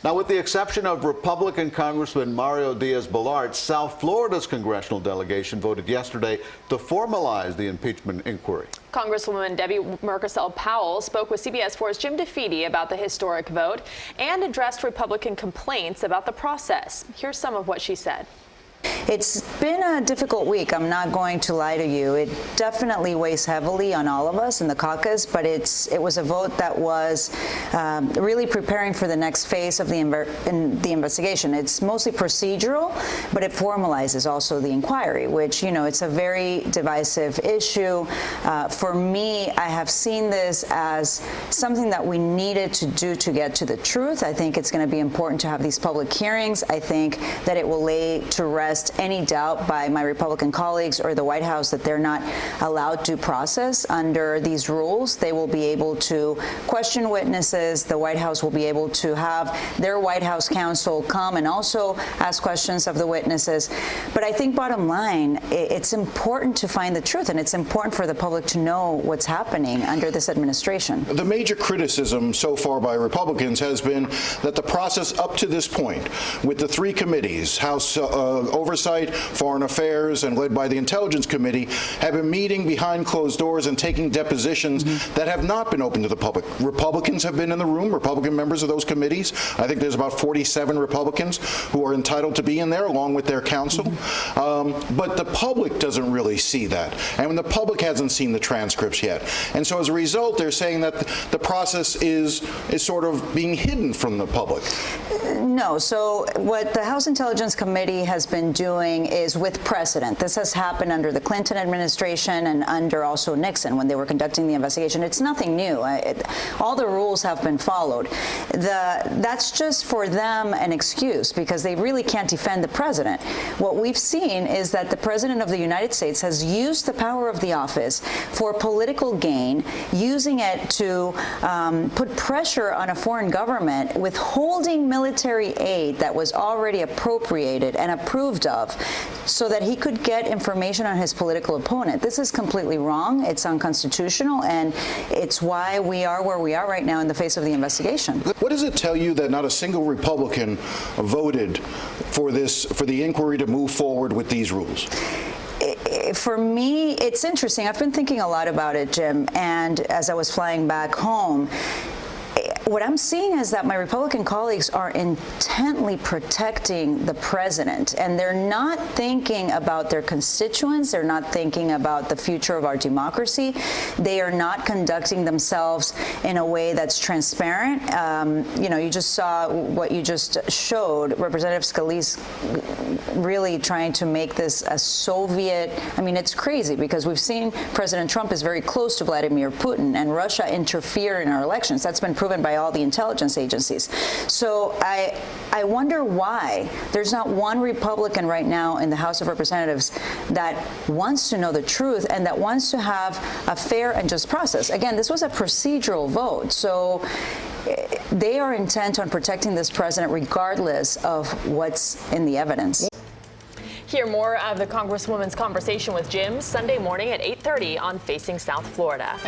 Now, with the exception of Republican Congressman Mario Diaz-Balart, South Florida's congressional delegation voted yesterday to formalize the impeachment inquiry. Congresswoman Debbie Mucarsel-Powell spoke with CBS 4's Jim DeFede about the historic vote and addressed Republican complaints about the process. Here's some of what she said. It's been a difficult week. I'm not going to lie to you. It definitely weighs heavily on all of us in the caucus, but it was a vote that was really preparing for the next phase of the investigation. It's mostly procedural, but it formalizes also the inquiry, which, it's a very divisive issue. For me, I have seen this as something that we needed to do to get to the truth. I think it's going to be important to have these public hearings. I think that it will lay to rest any doubt by my Republican colleagues or the White House that they're not allowed to process under these rules. They will be able to question witnesses. The White House will be able to have their White House counsel come and also ask questions of the witnesses. But I think bottom line, it's important to find the truth, and it's important for the public to know what's happening under this administration. The major criticism so far by Republicans has been that the process up to this point, with the three committees, House Oversight, Foreign Affairs, and led by the Intelligence Committee, have been meeting behind closed doors and taking depositions that have not been open to the public. Republicans have been in the room, Republican members of those committees. I think there's about 47 Republicans who are entitled to be in there, along with their counsel. But the public doesn't really see that. And the public hasn't seen the transcripts yet. And so as a result, they're saying that the process is sort of being hidden from the public. No. So what the House Intelligence Committee has been doing is with precedent. This has happened under the Clinton administration and under also Nixon when they were conducting the investigation. It's nothing new. All the rules have been followed. That's just for them an excuse because they really can't defend the president. What we've seen is that the president of the United States has used the power of the office for political gain, using it to put pressure on a foreign government, withholding military aid that was already appropriated and approved of so that he could get information on his political opponent. This is completely wrong. It's unconstitutional, and it's why we are where we are right now in the face of the investigation. What does it tell you that not a single Republican voted for the inquiry to move forward with these rules? For me, it's interesting. I've been thinking a lot about it, Jim, and as I was flying back home, what I'm seeing is that my Republican colleagues are intently protecting the president, and they're not thinking about their constituents. They're not thinking about the future of our democracy. They are not conducting themselves in a way that's transparent. You just saw what you just showed, Representative Scalise really trying to make this a Soviet. I mean, it's crazy because we've seen President Trump is very close to Vladimir Putin, and Russia interfered in our elections. That's been proven by all the intelligence agencies. So I wonder why there's not one Republican right now in the House of Representatives that wants to know the truth and that wants to have a fair and just process. Again, this was a procedural vote, so they are intent on protecting this president regardless of what's in the evidence. Hear more of the Congresswoman's conversation with Jim Sunday morning at 8:30 on Facing South Florida.